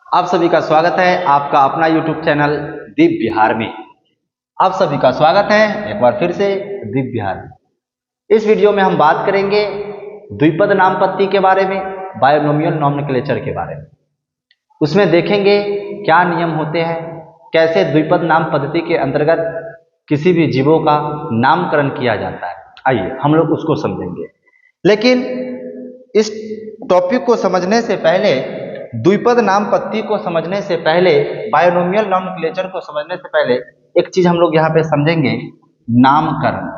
आप सभी का स्वागत है आपका अपना YouTube चैनल दीप बिहार में। आप सभी का स्वागत है एक बार फिर से दीप बिहार में। इस वीडियो में हम बात करेंगे द्विपद नामपत्ति के बारे में, बायोनोमियल नॉमेनक्लेचर के बारे में। उसमें देखेंगे क्या नियम होते हैं, कैसे द्विपद नाम पद्धति के अंतर्गत किसी भी जीवों का नामकरण किया जाता है। आइए हम लोग उसको समझेंगे। लेकिन इस टॉपिक को समझने से पहले, द्विपद नामपत्ति को समझने से पहले, बायोनोमियल नॉमेनक्लेचर को समझने से पहले एक चीज हम लोग यहाँ पे समझेंगे, नामकरण।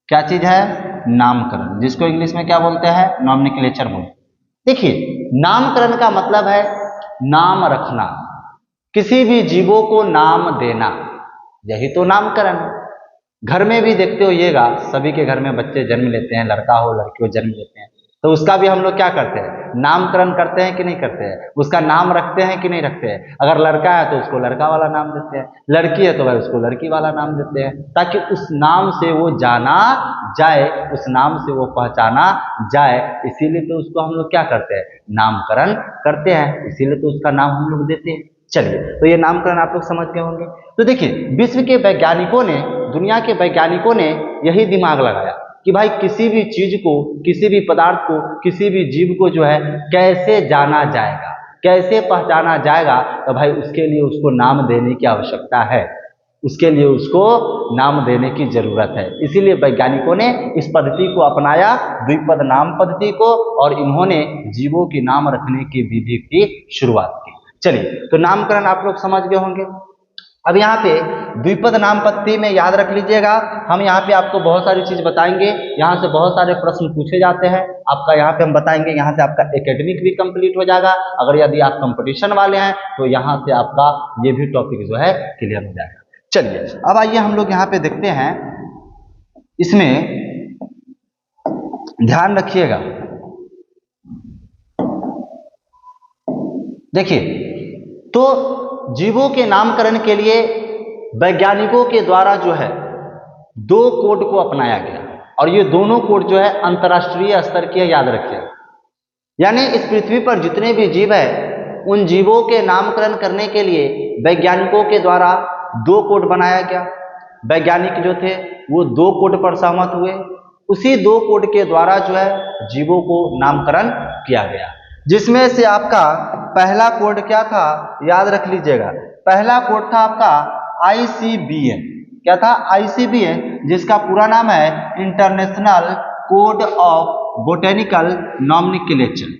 क्या चीज है? नामकरण, जिसको इंग्लिश में क्या बोलते हैं? नॉमेनक्लेचर बोलते हैं। देखिए, नामकरण का मतलब है नाम रखना, किसी भी जीवों को नाम देना, यही तो नामकरण। घर में भी देखते होइएगा, सभी के घर में बच्चे जन्म लेते हैं, लड़का हो लड़की हो जन्म लेते हैं, तो उसका भी हम लोग क्या करते हैं? नामकरण करते हैं कि नहीं करते हैं? उसका नाम रखते हैं कि नहीं रखते हैं? अगर लड़का है तो उसको लड़का वाला नाम देते हैं, लड़की है तो भाई उसको लड़की वाला नाम देते हैं, ताकि उस नाम से वो जाना जाए, उस नाम से वो पहचाना जाए। इसीलिए तो उसको हम लोग क्या करते हैं? नामकरण करते हैं, इसीलिए तो उसका नाम हम लोग देते हैं। चलिए, तो ये नामकरण आप लोग समझ गए होंगे। तो देखिए, विश्व के वैज्ञानिकों ने, दुनिया के वैज्ञानिकों ने यही दिमाग लगाया कि भाई किसी भी चीज को, किसी भी पदार्थ को, किसी भी जीव को जो है कैसे जाना जाएगा, कैसे पहचाना जाएगा, तो भाई उसके लिए उसको नाम देने की आवश्यकता है, उसके लिए उसको नाम देने की जरूरत है। इसीलिए वैज्ञानिकों ने इस पद्धति को अपनाया, द्विपद नाम पद्धति को, और इन्होंने जीवों के नाम रखने की विधि की शुरुआत की। चलिए, तो नामकरण आप लोग समझ गए होंगे। अब यहाँ पे द्विपद नामपत्ति में याद रख लीजिएगा, हम यहाँ पे आपको बहुत सारी चीज बताएंगे, यहाँ से बहुत सारे प्रश्न पूछे जाते हैं आपका, यहाँ पे हम बताएंगे, यहाँ से आपका एकेडमिक भी कंप्लीट हो जाएगा। अगर यदि आप कंपटीशन वाले हैं तो यहाँ से आपका ये भी टॉपिक जो है क्लियर हो जाएगा। चलिए, अब आइए हम लोग यहाँ पे देखते हैं, इसमें ध्यान रखिएगा। देखिए, तो जीवों के नामकरण के लिए वैज्ञानिकों के द्वारा जो है दो कोड को अपनाया गया, और ये दोनों कोड जो है अंतर्राष्ट्रीय स्तर के, याद रखिए। यानी इस पृथ्वी पर जितने भी जीव है, उन जीवों के नामकरण करने के लिए वैज्ञानिकों के द्वारा दो कोड बनाया गया। वैज्ञानिक जो थे वो दो कोड पर सहमत हुए, उसी दो कोड के द्वारा जो है जीवों को नामकरण किया गया। जिसमें से आपका पहला कोड क्या था? याद रख लीजिएगा, पहला कोड था आपका ICBN। क्या था? ICBN, जिसका पूरा नाम है international code of botanical nomenclature.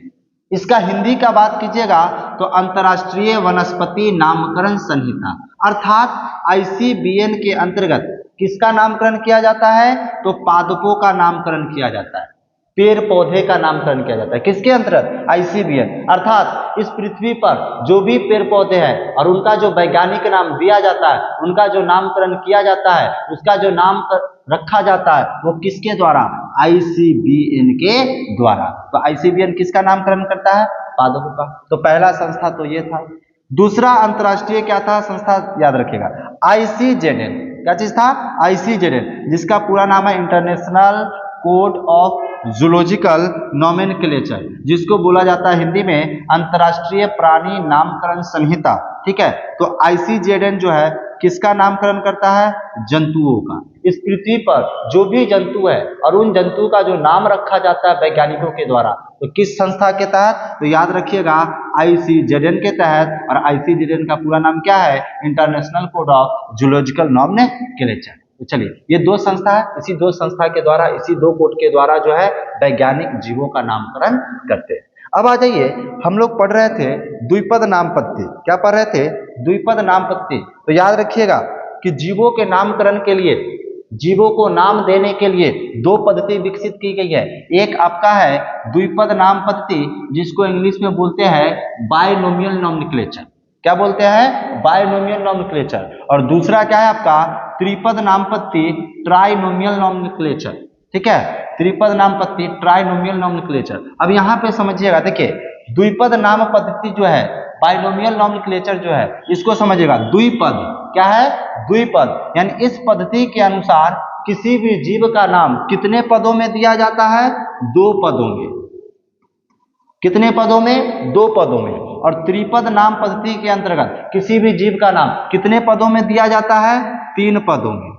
इसका हिंदी का बात कीजिएगा तो अंतर्राष्ट्रीय वनस्पति नामकरण संहिता, अर्थात ICBN के अंतर्गत किसका नामकरण किया जाता है? तो पादपों का नामकरण किया जाता है, पेड़ पौधे का नामकरण किया जाता है। किसके अंतर्गत? ICBN। अर्थात इस पृथ्वी पर जो भी पेड़ पौधे हैं और उनका जो वैज्ञानिक नाम दिया जाता है, उनका जो नामकरण किया जाता है, उसका जो नाम रखा जाता है, वो किसके द्वारा? ICBN के द्वारा। तो ICBN किसका नामकरण करता है? पादपों का। तो पहला संस्था तो ये था। दूसरा अंतरराष्ट्रीय क्या था संस्था? याद रखिएगा, ICZN। क्या चीज था? ICZN, जिसका पूरा नाम है international code of zoological nomenclature, जिसको बोला जाता है हिंदी में अंतर्राष्ट्रीय प्राणी नामकरण संहिता। ठीक है, तो ICZN जो है किसका नामकरण करता है? जंतुओं का। इस पृथ्वी पर जो भी जंतु है और उन जंतुओं का जो नाम रखा जाता है वैज्ञानिकों के द्वारा, तो किस संस्था के तहत? तो याद रखिएगा, ICZN के तहत। और ICZN का पूरा नाम क्या है? International code of zoological nomenclature. तो चलिए, ये दो संस्था है, इसी दो संस्था के द्वारा, इसी दो कोड के द्वारा जो है वैज्ञानिक जीवों का नामकरण करते हैं। अब आ जाइए, हम लोग पढ़ रहे थे द्विपद नामपत्ति। क्या पढ़ रहे थे? द्विपद नामपत्ति। तो याद रखिएगा कि जीवों के नामकरण के लिए, जीवों को नाम देने के लिए दो पद्धति विकसित की गई है। एक आपका है द्विपद नाम पद्धति, जिसको इंग्लिश में बोलते हैं बायनोमियल नॉमेनक्लेचर। क्या बोलते हैं? Binomial nomenclature. और दूसरा क्या है आपका? त्रिपद नामपत्ति, ट्राइनोमियल नॉमेनक्लेचर। ठीक है, त्रिपद नामपत्ति, ट्राइनोमियल नॉमेनक्लेचर। अब यहाँ पे समझिएगा, देखिए, द्विपद नाम पद्धति जो है, बायनोमियल नॉमेनक्लेचर जो है, इसको समझिएगा, द्विपद। क्या है? द्विपद। यानी इस पद्धति के अनुसार किसी भी जीव का नाम कितने पदों में दिया जाता है? दो पदों में। कितने पदों में? दो पदों में। और त्रिपद नाम पद्धति के अंतर्गत किसी भी जीव का नाम कितने पदों में दिया जाता है? 3 पदों में।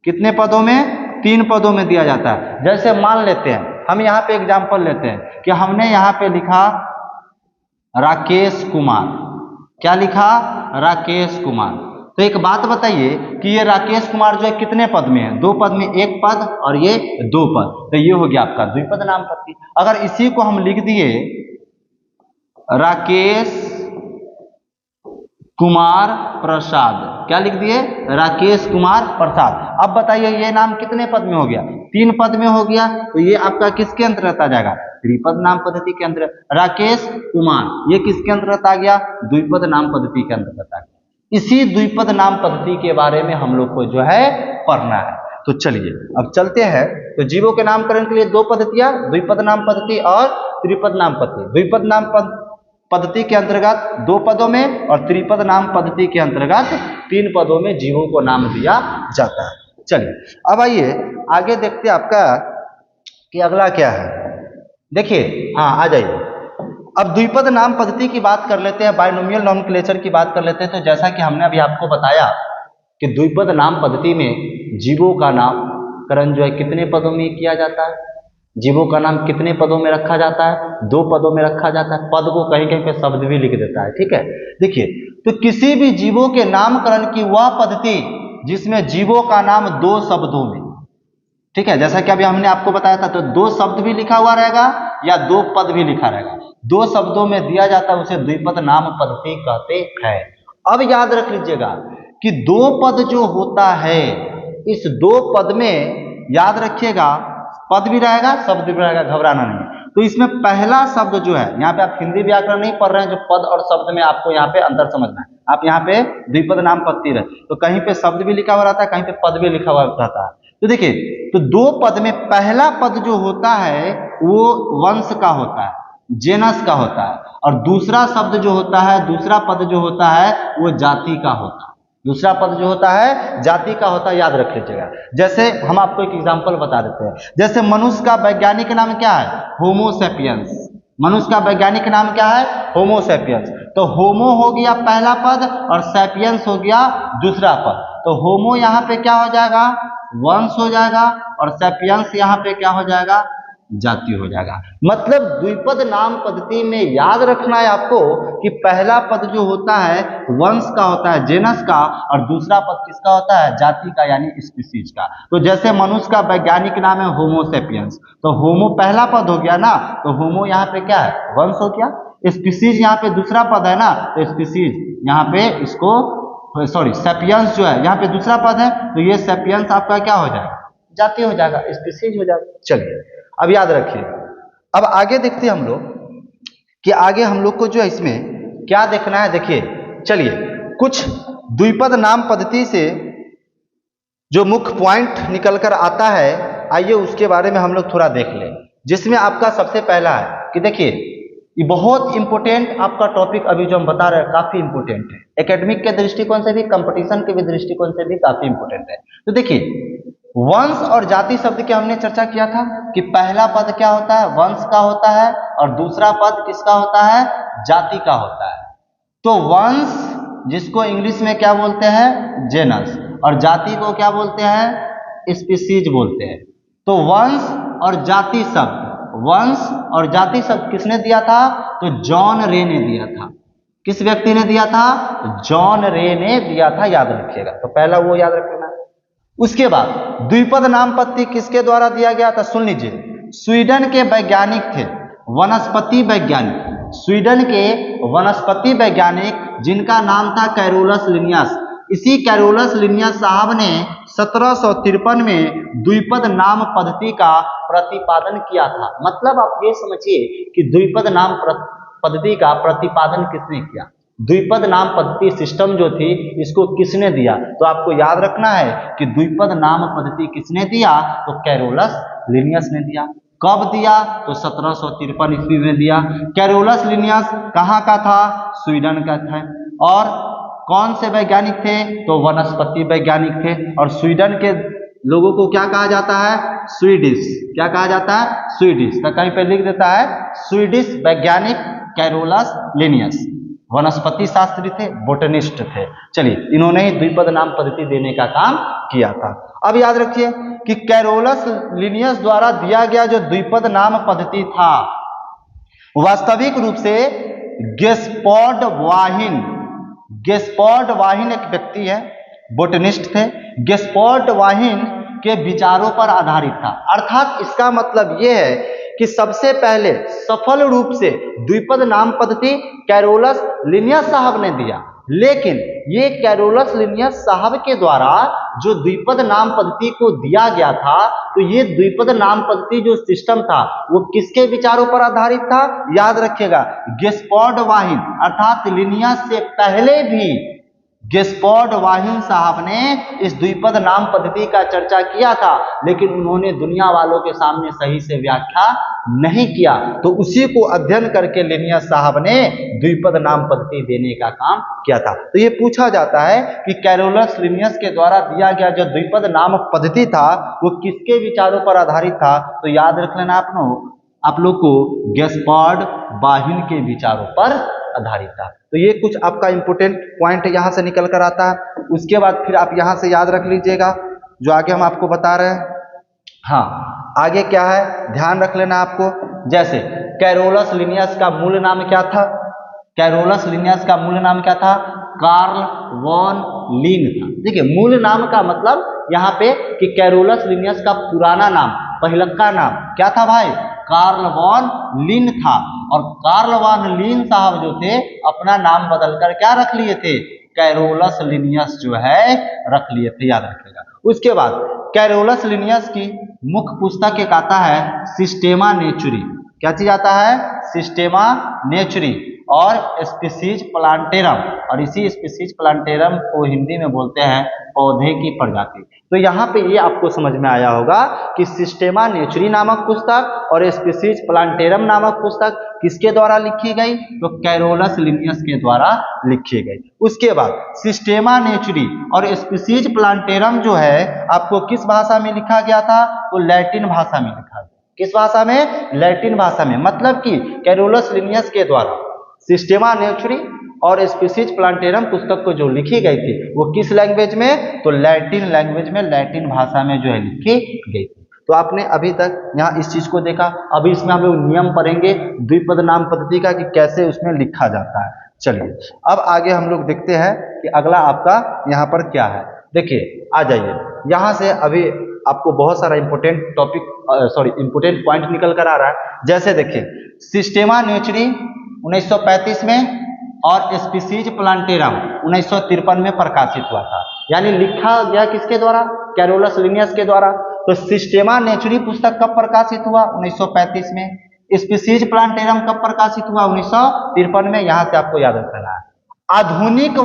कितने पदों में? 3 पदों में दिया जाता है। जैसे मान लेते हैं, हम यहाँ पे एग्जाम्पल लेते हैं कि हमने यहाँ पे लिखा राकेश कुमार। क्या लिखा? राकेश कुमार। तो एक बात बताइए कि ये राकेश कुमार जो है कितने पद में है? 2 पद में, 1 पद और ये 2 पद, तो ये हो गया आपका द्विपद नाम पद्धति। अगर इसी को हम लिख दिए राकेश कुमार प्रसाद, क्या लिख दिए? राकेश कुमार प्रसाद। अब बताइए ये नाम कितने पद में हो गया? 3 पद में हो गया। तो ये आपका किसके अंतर्गत आ जाएगा? त्रिपद नाम पद्धति के अंतर्गत। राकेश कुमार ये किसके अंतर्गत आ गया? द्विपद नाम पद्धति के अंतर्गत आ गया। इसी द्विपद नाम पद्धति के बारे में हम लोग को जो है पढ़ना है। तो चलिए अब चलते हैं। तो जीवों के नामकरण के लिए 2 पद्धतियां, द्विपद नाम पद्धति और त्रिपद नाम पद्धति। द्विपद नाम पद्धति के अंतर्गत 2 पदों में और त्रिपद नाम पद्धति के अंतर्गत 3 पदों में जीवों को नाम दिया जाता है। चलिए अब आइए आगे देखते हैं आपका कि अगला क्या है। देखिए, हाँ आ जाइए। अब द्विपद नाम पद्धति की बात कर लेते हैं, बायनोमियल नॉमेनक्लेचर की बात कर लेते हैं। तो जैसा कि हमने अभी आपको बताया कि द्विपद नाम पद्धति में जीवों का नामकरण जो है कितने पदों में किया जाता है? जीवों का नाम कितने पदों में रखा जाता है? 2 पदों में रखा जाता है। पद को कहीं कहीं पे शब्द भी लिख देता है, ठीक है। देखिए, तो किसी भी जीवों के नामकरण की वह पद्धति जिसमें जीवों का नाम 2 शब्दों में, ठीक है, जैसा कि अभी हमने आपको बताया था, तो 2 शब्द भी लिखा हुआ रहेगा या 2 पद भी लिखा रहेगा। 2 शब्दों में दिया जाता है, उसे द्विपद नाम पद्धति कहते हैं। अब याद रख लीजिएगा कि 2 पद जो होता है, इस 2 पद में याद रखिएगा पद भी रहेगा शब्द भी रहेगा, घबराना नहीं। तो इसमें पहला शब्द जो है, यहाँ पे आप हिंदी व्याकरण नहीं पढ़ रहे हैं जो पद और शब्द में आपको यहाँ पे अंतर समझना है। आप यहाँ पे द्विपद नाम पद्धति रहे तो कहीं पे शब्द भी लिखा हुआ रहता है, कहीं पे पद भी लिखा हुआ रहता है। तो देखिए, तो 2 पद में पहला पद जो होता है वो वंश का होता है, जेनस का होता है, और दूसरा शब्द जो होता है, दूसरा पद जो होता है वो जाति का होता है। दूसरा पद जो होता है जाति का होता है, याद रख लीजिएगा। जैसे हम आपको एक एग्जांपल बता देते हैं। जैसे मनुष्य का वैज्ञानिक नाम क्या है? होमो सेपियंस। मनुष्य का वैज्ञानिक नाम क्या है? होमो सेपियंस। तो होमो हो गया पहला पद और सेपियंस हो गया दूसरा पद। तो होमो यहाँ पे क्या हो जाएगा? वंश हो जाएगा, और सेपियंस यहाँ पे क्या हो जाएगा? जाति हो जाएगा। मतलब द्विपद नाम पद्धति में याद रखना है आपको कि पहला पद जो होता है वंश का होता है, जेनस का, और दूसरा पद किसका होता है? जाति का, यानी स्पीसीज का। तो जैसे मनुष्य का वैज्ञानिक नाम है होमो सेपियंस, तो होमो पहला पद हो गया ना, तो होमो यहाँ पे क्या है? वंश हो गया। स्पीसीज यहाँ पे दूसरा पद है ना, तो स्पीसीज यहाँ पे इसको सेपियंस जो है यहाँ पे दूसरा पद है, तो ये सेपियंस आपका क्या हो जाएगा? जाति हो जाएगा, स्पीसीज हो जाएगा। चलिए अब याद रखिए। अब आगे देखते हैं हम लोग कि आगे हम लोग को जो है इसमें क्या देखना है। देखिए, चलिए कुछ द्विपद नाम पद्धति से जो मुख्य पॉइंट निकल कर आता है, आइए उसके बारे में हम लोग थोड़ा देख लें। जिसमें आपका सबसे पहला है कि देखिए, ये बहुत इंपॉर्टेंट आपका टॉपिक अभी जो हम बता रहे हैं काफी इंपॉर्टेंट है, एकेडमिक के दृष्टिकोण से भी, कंपटीशन के भी दृष्टिकोण से भी काफी इंपॉर्टेंट है। तो देखिए, वंश और जाति शब्द की हमने चर्चा किया था कि पहला पद क्या होता है? वंश का होता है, और दूसरा पद किसका होता है? जाति का होता है। तो वंश जिसको इंग्लिश में क्या बोलते हैं? जेनस, और जाति को क्या बोलते हैं? स्पीसीज बोलते हैं। तो वंश और जाति शब्द, वंश और जाति शब्द किसने दिया था? तो जॉन रे ने दिया था। किस व्यक्ति ने दिया था? जॉन रे ने दिया था, याद रखिएगा। तो पहला वो याद रखना। उसके बाद द्विपद नाम पद्धति किसके द्वारा दिया गया था? सुन लीजिए, स्वीडन के वैज्ञानिक थे, वनस्पति वैज्ञानिक, स्वीडन के वनस्पति वैज्ञानिक जिनका नाम था कैरोलस लिनियस। इसी कैरोलस लिनियस साहब ने 1753 में द्विपद नाम पद्धति का प्रतिपादन किया था। मतलब आप ये समझिए कि द्विपद नाम पद्धति का प्रतिपादन किसने किया? द्विपद नाम पद्धति सिस्टम जो थी इसको किसने दिया? तो आपको याद रखना है कि द्विपद नाम पद्धति किसने दिया? तो कैरोलस लिनियस ने दिया। कब दिया? तो 1753 ईस्वी में दिया। कैरोलस लिनियस कहाँ का था? स्वीडन का था। और कौन से वैज्ञानिक थे? तो वनस्पति वैज्ञानिक थे। और स्वीडन के लोगों को क्या कहा जाता है? स्वीडिश। क्या कहा जाता है? स्वीडिश। तो कहीं पे लिख देता है स्वीडिश वैज्ञानिक कैरोलस लिनियस। वनस्पति शास्त्री थे, बोटनिस्ट थे। चलिए, इन्होंने ही द्विपद नाम पद्धति देने का काम किया था। अब याद रखिए कि कैरोलस लिनियस द्वारा दिया गया जो द्विपद नाम पद्धति था, वास्तविक रूप से गेस्पार्ड वाहिन एक व्यक्ति है, बोटनिस्ट थे, गेस्पार्ड वाहिन के विचारों पर आधारित था। अर्थात इसका मतलब यह है कि सबसे पहले सफल रूप से द्विपद नाम पद्धति कैरोलस लिनियस साहब ने दिया, लेकिन ये कैरोलस लिनियस साहब के द्वारा जो द्विपद नाम पद्धति को दिया गया था, तो ये द्विपद नाम पद्धति जो सिस्टम था वो किसके विचारों पर आधारित था? याद रखिएगा, गेस्पार्ड वाहिन, अर्थात लिनियस से पहले भी गेस्पार्ड वाहिन साहब ने इस द्विपद नाम पद्धति का चर्चा किया था, लेकिन उन्होंने दुनिया वालों के सामने सही से व्याख्या नहीं किया। तो उसी को अध्ययन करके लिनियस साहब ने द्विपद नाम पद्धति देने का काम किया था। तो ये पूछा जाता है कि कैरोलस लिनियस के द्वारा दिया गया जो द्विपद नाम पद्धति था वो किसके विचारों पर आधारित था? तो याद रख लेना आप लोग को गेस्पार्ड वाहिन के विचारों पर आधारित था। तो ये कुछ आपका इंपोर्टेंट पॉइंट यहां से निकल कर आता है। उसके बाद फिर आप यहां से याद रख लीजिएगा जो आगे हम आपको बता रहे हैं। हाँ, आगे क्या है ध्यान रख लेना आपको। जैसे कैरोलस लिनियस का मूल नाम क्या था? कैरोलस लिनियस का मूल नाम क्या था? कार्ल वॉन लिन था। देखिए, मूल नाम का मतलब यहाँ पे कि कैरोलस लिनियस का पुराना नाम, पहिलका नाम क्या था भाई? कार्ल वॉन लिन था। और कार्ल वॉन लिन साहब जो थे अपना नाम बदलकर क्या रख लिए थे? कैरोलस लिनियस जो है रख लिए थे, याद रखिएगा। उसके बाद कैरोलस लिनियस की मुख्य पुस्तक एक आता है सिस्टेमा नेचुरी। क्या चीज आता है? सिस्टेमा नेचुरी और स्पीसीज प्लांटेरम, और इसी स्पीसीज प्लांटेरम को हिंदी में बोलते हैं पौधे की प्रजाति। तो यहाँ पे ये आपको समझ में आया होगा कि सिस्टेमा नेचुरी नामक पुस्तक और स्पीसीज प्लांटेरम नामक पुस्तक किसके द्वारा लिखी गई? तो कैरोलस लिनियस के द्वारा लिखी गई। उसके बाद सिस्टेमा नेचुरी और स्पीसीज प्लांटेरम जो है आपको किस भाषा में लिखा गया था? तो लैटिन भाषा में लिखा गया। किस भाषा में? लैटिन भाषा में। मतलब कि कैरोलस लिनियस के द्वारा सिस्टेमा नेचुरी और स्पीसीज प्लांटेरम पुस्तक को जो लिखी गई थी वो किस लैंग्वेज में? तो लैटिन लैंग्वेज में, लैटिन भाषा में जो है लिखी गई थी। तो आपने अभी तक यहाँ इस चीज को देखा। अभी इसमें हम लोग नियम पढ़ेंगे द्विपद नाम पद्धति का कि कैसे उसमें लिखा जाता है। चलिए अब आगे हम लोग देखते हैं कि अगला आपका यहाँ पर क्या है। देखिए, आ जाइए यहाँ से। अभी आपको बहुत सारा इंपोर्टेंट इंपोर्टेंट पॉइंट निकल कर आ रहा है। जैसे देखिए, सिस्टेमा नेचुरी 1935 में और स्पीसीज प्लांटेरम 1953 में प्रकाशित हुआ था। यानी लिखा गया किसके द्वारा? कैरोलस लिनियस के द्वारा। तो सिस्टेमा नेचुरी पुस्तक कब प्रकाशित हुआ? 1935 में। स्पीसीज प्लांटेरम कब प्रकाशित हुआ? 1953 में। यहां से आपको याद रखना है। आधुनिक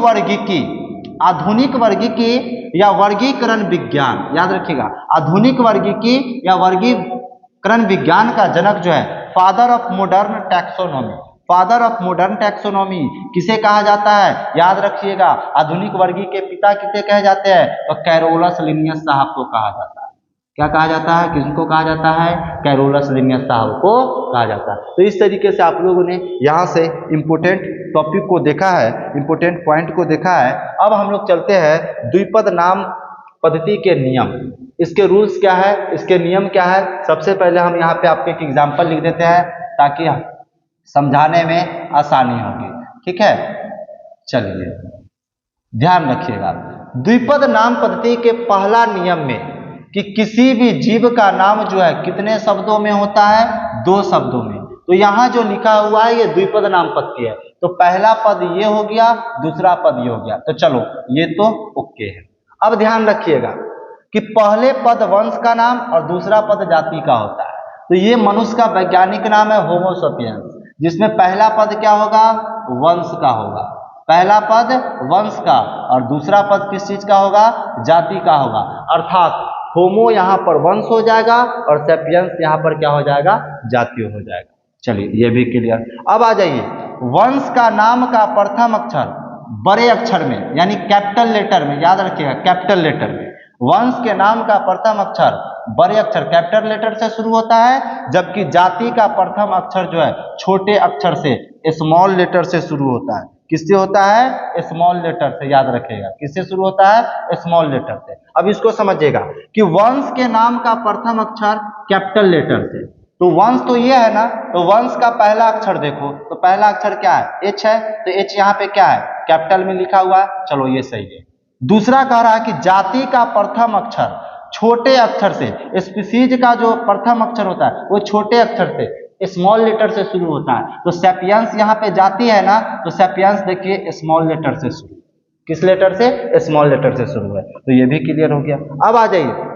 वर्गीकी या वर्गीकरण विज्ञान, याद रखिएगा, आधुनिक वर्गीकी या वर्गीकरण विज्ञान का जनक जो है father of modern taxonomy, father of modern taxonomy किसे कहा जाता है? याद रखिएगा, आधुनिक वर्गी के पिता किसे कहे जाते हैं? तो कैरोलस लिनियस साहब को कहा जाता है। क्या कहा जाता है? किसको कहा जाता है? कैरोलस लिनियस साहब को कहा जाता है। तो इस तरीके से आप लोगों ने यहाँ से इंपोर्टेंट टॉपिक को देखा है, इंपोर्टेंट पॉइंट को देखा है। अब हम लोग चलते हैं द्विपद नाम पद्धति के नियम। इसके रूल्स क्या है, इसके नियम क्या है? सबसे पहले हम यहाँ पे आपको एक एग्जाम्पल लिख देते हैं ताकि समझाने में आसानी होगी। ठीक है, चलिए ध्यान रखिएगा। द्विपद नाम पद्धति के पहला नियम में कि किसी भी जीव का नाम जो है कितने शब्दों में होता है? 2 शब्दों में। तो यहाँ जो लिखा हुआ है ये द्विपद नाम पद्धति है। तो पहला पद ये हो गया, दूसरा पद ये हो गया। तो चलो ये तो ओके है। अब ध्यान रखिएगा कि पहले पद वंश का नाम और दूसरा पद जाति का होता है। तो ये मनुष्य का वैज्ञानिक नाम है होमो सेपियंस, जिसमें पहला पद क्या होगा? वंश का होगा। पहला पद वंश का और दूसरा पद किस चीज का होगा? जाति का होगा। अर्थात होमो यहाँ पर वंश हो जाएगा और सेपियंस यहाँ पर क्या हो जाएगा? जाति हो जाएगा। चलिए ये भी क्लियर। अब आ जाइए, वंश का नाम का प्रथम अक्षर बड़े अक्षर में यानी कैपिटल लेटर में, याद रखिएगा कैपिटल लेटर में, वंश के नाम का प्रथम अक्षर बड़े अक्षर कैपिटल लेटर से शुरू होता है, जबकि जाति का प्रथम अक्षर जो है छोटे अक्षर से स्मॉल लेटर से शुरू होता है। किससे होता है? स्मॉल लेटर से, याद रखिएगा। किससे शुरू होता है? स्मॉल लेटर से। अब इसको समझिएगा कि वंश के नाम का प्रथम अक्षर कैपिटल लेटर से। तो वंश तो ये है ना, तो वंश का पहला अक्षर देखो, तो पहला अक्षर क्या है? एच है, तो एच यहाँ पे क्या है? कैपिटल में लिखा हुआ है। चलो ये सही है। दूसरा कह रहा है कि जाति का प्रथम अक्षर छोटे अक्षर से, स्पीसीज का जो प्रथम अक्षर होता है वो छोटे अक्षर से, स्मॉल लेटर से शुरू होता है। तो सैपियंस यहाँ पे जाति है ना, तो सैपियंस देखिए स्मॉल लेटर से शुरू। किस लेटर से? स्मॉल लेटर से शुरू है। तो ये भी क्लियर हो गया। अब आ जाइए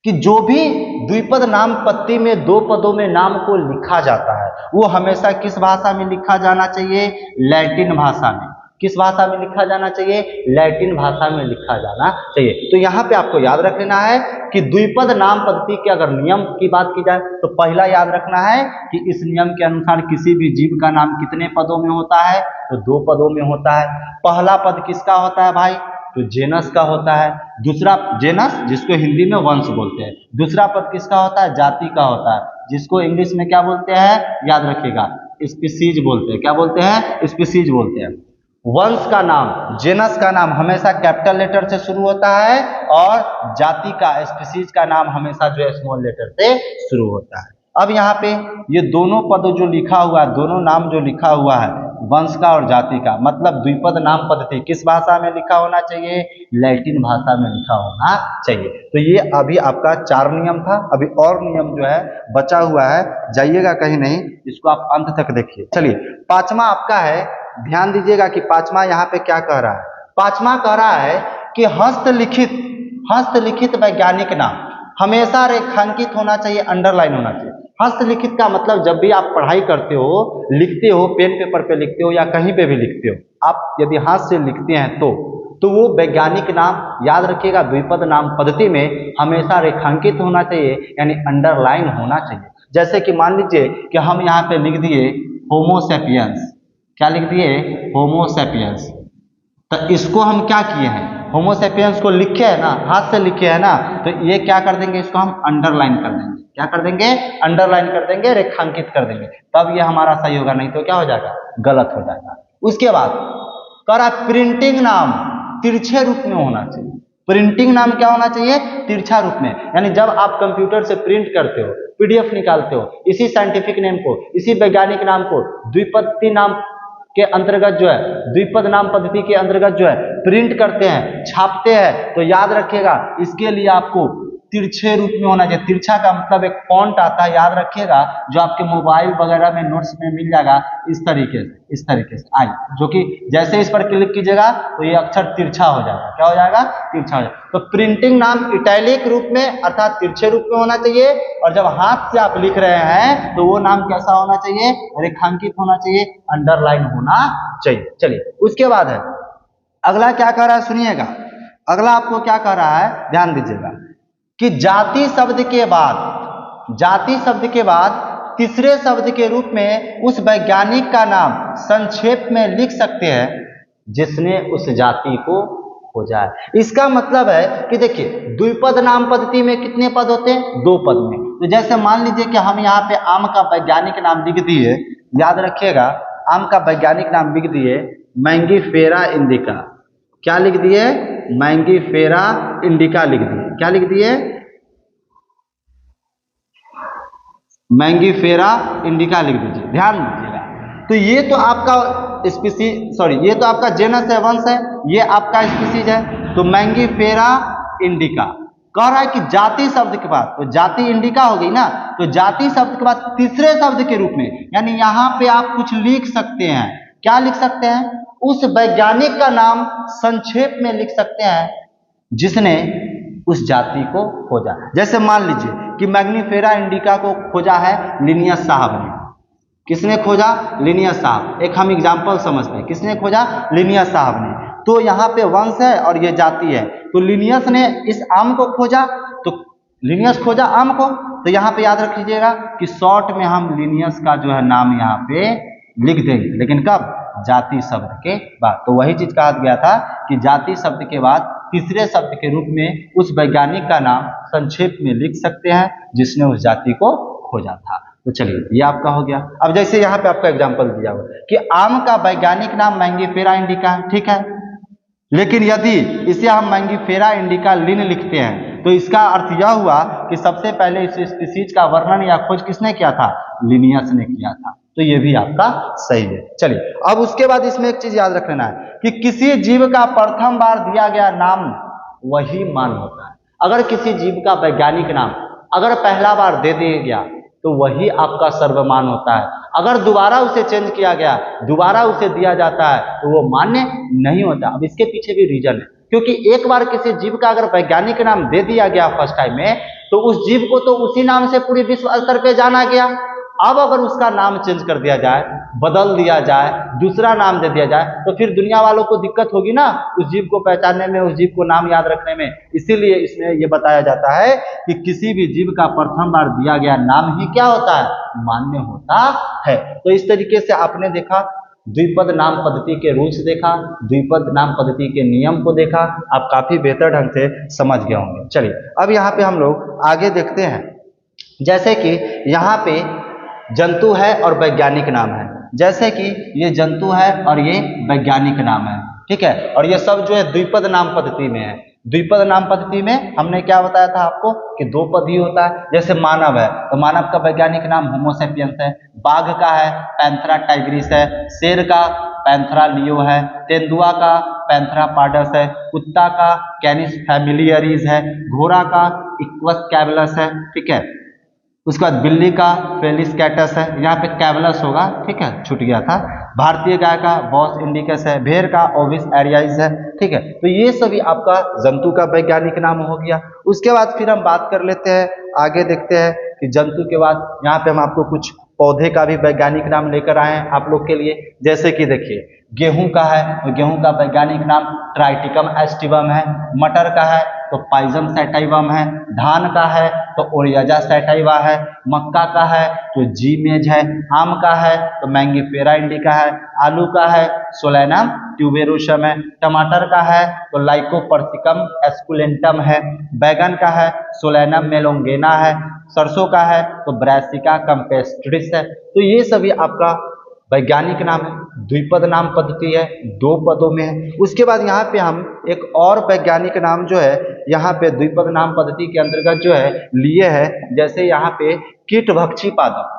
कि जो भी द्विपद नाम पत्ती में दो पदों में नाम को लिखा जाता है वो हमेशा किस भाषा में लिखा जाना चाहिए? लैटिन भाषा में। किस भाषा में लिखा जाना चाहिए? लैटिन भाषा में लिखा जाना चाहिए। तो यहाँ पे आपको याद रख लेना है कि द्विपद नाम पद्धति के अगर नियम की बात की जाए तो पहला याद रखना है कि इस नियम के अनुसार किसी भी जीव का नाम कितने पदों में होता है? तो दो पदों में होता है। पहला पद किसका होता है भाई? तो जेनस का होता है। दूसरा जेनस, जिसको हिंदी में वंश बोलते हैं। दूसरा पद किसका होता है? जाति का होता है, जिसको इंग्लिश में क्या बोलते हैं? याद रखिएगा, स्पीसीज बोलते हैं। क्या बोलते हैं? स्पीसीज बोलते हैं। वंश का नाम, जेनस का नाम हमेशा कैपिटल लेटर से शुरू होता है और जाति का, स्पीसीज का नाम हमेशा जो है स्मॉल लेटर से शुरू होता है। अब यहाँ पे ये दोनों पद जो लिखा हुआ है, दोनों नाम जो लिखा हुआ है वंश का और जाति का, मतलब द्विपद नाम पद्धति किस भाषा में लिखा होना चाहिए? लैटिन भाषा में लिखा होना चाहिए। तो ये अभी आपका 4 नियम था। अभी और नियम जो है बचा हुआ है, जाइएगा कहीं नहीं, इसको आप अंत तक देखिए। चलिए, पांचवा आपका है, ध्यान दीजिएगा कि पांचवा यहाँ पे क्या कह रहा है। पांचवा कह रहा है कि हस्तलिखित वैज्ञानिक नाम हमेशा रेखांकित होना चाहिए, अंडरलाइन होना चाहिए। हस्तलिखित का मतलब जब भी आप पढ़ाई करते हो, लिखते हो, पेन पेपर पे लिखते हो या कहीं पे भी लिखते हो, आप यदि हाथ से लिखते हैं तो वो वैज्ञानिक नाम याद रखिएगा द्विपद नाम पद्धति में हमेशा रेखांकित होना चाहिए, यानी अंडरलाइन होना चाहिए। जैसे कि मान लीजिए कि हम यहाँ पे लिख दिए होमोसेपियंस। क्या लिख दिए? होमोसेपियंस। तो इसको हम क्या किए हैं? होमोसेपियंस को लिखे है ना, हाथ से लिखे है ना, तो ये क्या कर देंगे? इसको हम अंडरलाइन कर देंगे। क्या कर देंगे? अंडरलाइन कर देंगे, रेखांकित कर देंगे, तब ये हमारा सही होगा, नहीं तो क्या हो जाएगा? गलत हो जाएगा। उसके बाद कह रहा प्रिंटिंग नाम तिरछे रूप में होना चाहिए। प्रिंटिंग नाम क्या होना चाहिए? तिरछा रूप में, यानी जब आप कंप्यूटर से प्रिंट करते हो, पीडीएफ निकालते हो, इसी साइंटिफिक नेम को, इसी वैज्ञानिक नाम को द्विपत्ति नाम के अंतर्गत जो है, द्विपद नाम पद्धति के अंतर्गत जो है प्रिंट करते हैं, छापते हैं, तो याद रखिएगा इसके लिए आपको तिरछे रूप में होना चाहिए। तिरछा का मतलब एक फॉन्ट आता है, याद रखिएगा, जो आपके मोबाइल वगैरह में नोट्स में मिल जाएगा, इस तरीके से आई, जो कि जैसे इस पर क्लिक कीजिएगा तो ये अक्षर तिरछा हो जाएगा। क्या हो जाएगा? तिरछा हो जाएगा। तो प्रिंटिंग नाम इटैलिक रूप में अर्थात तिरछे रूप में होना चाहिए, और जब हाथ से आप लिख रहे हैं तो वो नाम कैसा होना चाहिए? रेखांकित होना चाहिए, अंडरलाइन होना चाहिए। चलिए, उसके बाद है अगला क्या कह रहा है, सुनिएगा। अगला आपको क्या कह रहा है, ध्यान दीजिएगा कि जाति शब्द के बाद तीसरे शब्द के रूप में उस वैज्ञानिक का नाम संक्षेप में लिख सकते हैं जिसने उस जाति को खोजा है। इसका मतलब है कि देखिए, द्विपद नाम पद्धति में कितने पद होते हैं? 2 पद में। तो जैसे मान लीजिए कि हम यहाँ पे आम का वैज्ञानिक नाम लिख दिए, याद रखिएगा, आम का वैज्ञानिक नाम लिख दिए मैंगीफेरा इंडिका। क्या लिख दिए? मैंगीफेरा इंडिका लिख दिए। क्या लिख दिए? मैंगीफेरा इंडिका लिख दीजिए, ध्यान दीजिएगा। तो ये तो आपका स्पीसीज, ये तो आपका जेनस है, वंश है, ये आपका स्पीसीज है। तो मैंगीफेरा इंडिका कह रहा है कि जाति शब्द के बाद, तो जाति इंडिका हो गई ना, तो जाति शब्द के बाद तीसरे शब्द के रूप में, यानी यहाँ पे आप कुछ लिख सकते हैं। क्या लिख सकते हैं? उस वैज्ञानिक का नाम संक्षेप में लिख सकते हैं जिसने उस जाति को खोजा। जैसे मान लीजिए कि मैंगीफेरा इंडिका को खोजा है लिनियस साहब ने। किसने खोजा? लिनियस साहब। एक हम एग्जांपल समझते हैं, किसने खोजा? लिनियस साहब ने। तो यहाँ पे वंश है और ये जाति है, तो लिनियस ने इस आम को खोजा, तो लिनियस खोजा आम को, तो यहाँ पे याद रख लीजिएगा कि शॉर्ट में हम लिनियस का जो है नाम यहाँ पे लिख देंगे, लेकिन कब? जाति शब्द के बाद। तो वही चीज कहा गया था कि जाति शब्द के बाद तीसरे शब्द के रूप में उस वैज्ञानिक का नाम संक्षेप में लिख सकते हैं जिसने उस जाति को खोजा था। तो चलिए ये आपका हो गया। अब जैसे यहाँ पे आपका एग्जांपल दिया हुआ कि आम का वैज्ञानिक नाम मैंगीफेरा इंडिका है, ठीक है, लेकिन यदि इसे हम मैंगीफेरा इंडिका लिन लिखते हैं तो इसका अर्थ यह हुआ कि सबसे पहले इस स्पीसीज का वर्णन या खोज किसने किया था? लिनियस ने किया था। तो ये भी आपका सही है। चलिए अब उसके बाद इसमें एक चीज याद रख लेना है कि किसी जीव का प्रथम बार दिया गया नाम वही मान होता है। अगर किसी जीव का वैज्ञानिक नाम अगर पहला बार दे दिया गया तो वही आपका सर्वमान होता है। अगर दोबारा उसे चेंज किया गया, दोबारा उसे दिया जाता है तो वो मान्य नहीं होता। अब इसके पीछे भी रीजन है, क्योंकि एक बार किसी जीव का अगर वैज्ञानिक नाम दे दिया गया फर्स्ट टाइम में तो उस जीव को तो उसी नाम से पूरे विश्व स्तर पे जाना गया। अब अगर उसका नाम चेंज कर दिया जाए, बदल दिया जाए, दूसरा नाम दे दिया जाए तो फिर दुनिया वालों को दिक्कत होगी ना उस जीव को पहचानने में, उस जीव को नाम याद रखने में। इसीलिए इसमें यह बताया जाता है कि किसी भी जीव का प्रथम बार दिया गया नाम ही क्या होता है? मान्य होता है। तो इस तरीके से आपने देखा, द्विपद नाम पद्धति के रूल्स देखा, द्विपद नाम पद्धति के नियम को देखा, आप काफी बेहतर ढंग से समझ गए होंगे। चलिए अब यहाँ पे हम लोग आगे देखते हैं। जैसे कि यहाँ पे जंतु है और वैज्ञानिक नाम है, जैसे कि ये जंतु है और ये वैज्ञानिक नाम है, ठीक है, और ये सब जो है द्विपद नाम पद्धति में है। द्विपद नाम पद्धति में हमने क्या बताया था आपको कि दो पद ही होता है। जैसे मानव है तो मानव का वैज्ञानिक नाम होमो सेपियंस है, बाघ का है पैंथेरा टाइग्रिस है, शेर का पैंथेरा लियो है, तेंदुआ का पैंथेरा पार्डस है, कुत्ता का कैनिस फैमिलियरिस है, घोड़ा का इक्वस कैवलस है, ठीक है, उसके बाद बिल्ली का फेलिस कैटस है, यहाँ पे कैवलस होगा, ठीक है, छूट गया था। भारतीय गाय का बॉस इंडिकस है, भेड़ का ओविस एरियाइज है, ठीक है। तो ये सभी आपका जंतु का वैज्ञानिक नाम हो गया। उसके बाद फिर हम बात कर लेते हैं, आगे देखते हैं कि जंतु के बाद यहाँ पे हम आपको कुछ पौधे का भी वैज्ञानिक नाम लेकर आए हैं आप लोग के लिए। जैसे कि देखिए गेहूं का है तो गेहूं का वैज्ञानिक नाम ट्राइटिकम एस्टिवम है, मटर का है तो पाइजम सैटाइवम है, धान का है तो ओरियाजा सैटाइवा है, मक्का का है तो जीमेज है, आम का है तो मैंगीफेरा इंडिका है, आलू का है सोलैनम ट्यूबेरोसम है, टमाटर का है तो लाइकोपर्सिकम एस्कुलेंटम है, बैगन का है सोलैनम मेलोंगेना है, सरसों का है तो ब्रासिका कैम्पेस्ट्रिस है। तो ये सभी आपका वैज्ञानिक नाम है, द्विपद नाम पद्धति है, दो पदों में है। उसके बाद यहाँ पे हम एक और वैज्ञानिक नाम जो है यहाँ पे द्विपद नाम पद्धति के अंतर्गत जो है लिए है। जैसे यहाँ पे कीटभक्षी पादप,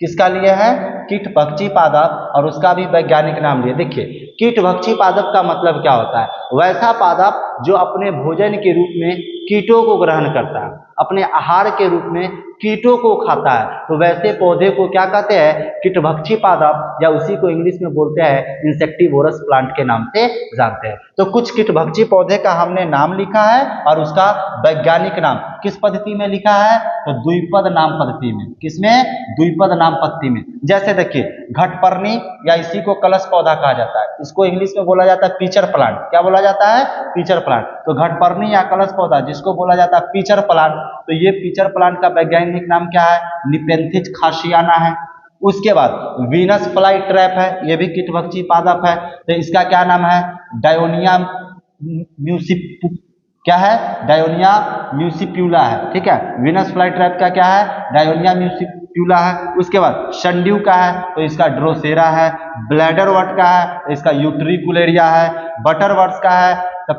किसका लिए है? कीटभक्षी पादप, और उसका भी वैज्ञानिक नाम लिए। देखिए कीटभक्षी पादप का मतलब क्या होता है? वैसा पादप जो अपने भोजन के रूप में कीटों को ग्रहण करता है, अपने आहार के रूप में कीटों को खाता है, तो वैसे पौधे को क्या कहते हैं? कीटभक्षी पादप, या उसी को इंग्लिश में बोलते हैं इंसेक्टिवोरस प्लांट के नाम से जानते हैं। तो कुछ कीटभक्षी पौधे का हमने नाम लिखा है और उसका वैज्ञानिक नाम किस पद्धति में लिखा है? तो द्विपद नाम पद्धति में। किसमें? द्विपद नाम पद्धति में। जैसे देखिए घटपर्णी, या इसी को कलश पौधा कहा जाता है, इसको इंग्लिश में बोला जाता है पीचर प्लांट। क्या बोला जाता है? Pitcher plant. तो घटपर्णी या कलश पौधा जिसको बोला जाता है पीचर प्लांट, तो ये पीचर प्लांट का वैज्ञानिक नाम क्या है? निपेंथिस खासियाना है। उसके बाद वीनस फ्लाई ट्रैप है, ये भी कीटभक्षी पादप है, तो इसका क्या नाम है? डायोनिया म्यूसिप, क्या है? डायोनिया म्यूसिप्यूला है, ठीक है। वीनस फ्लाई ट्रैप का क्या है? डायोनिया म्यूसिप्यूला है। उसके बाद शंड्यू का है तो इसका ड्रोसेरा है, ब्लैडरवर्ट का है तो इसका यूट्रिकुलेरिया है, बटरवर्ट्स का है तो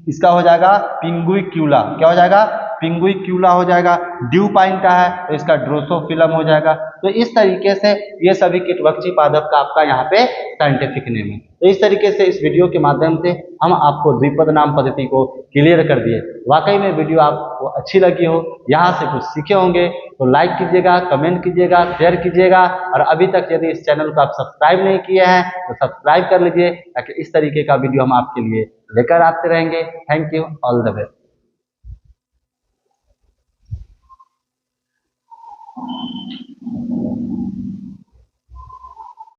इसका हो जाएगा पिंगुइक्यूला। क्या हो जाएगा? पिंगुइक्यूला हो जाएगा। ड्यू पाइन का है तो इसका ड्रोसोफिलम हो जाएगा। तो इस तरीके से ये सभी कीटभक्षी पादप का आपका यहाँ पे साइंटिफिक नेम है। तो इस तरीके से इस वीडियो के माध्यम से हम आपको द्विपद नाम पद्धति को क्लियर कर दिए। वाकई में वीडियो आपको अच्छी लगी हो, यहाँ से कुछ सीखे होंगे तो लाइक कीजिएगा, कमेंट कीजिएगा, शेयर कीजिएगा, और अभी तक यदि इस चैनल को आप सब्सक्राइब नहीं किए हैं तो सब्सक्राइब कर लीजिए, ताकि इस तरीके का वीडियो हम आपके लिए लेकर आते रहेंगे। Thank you, all the best.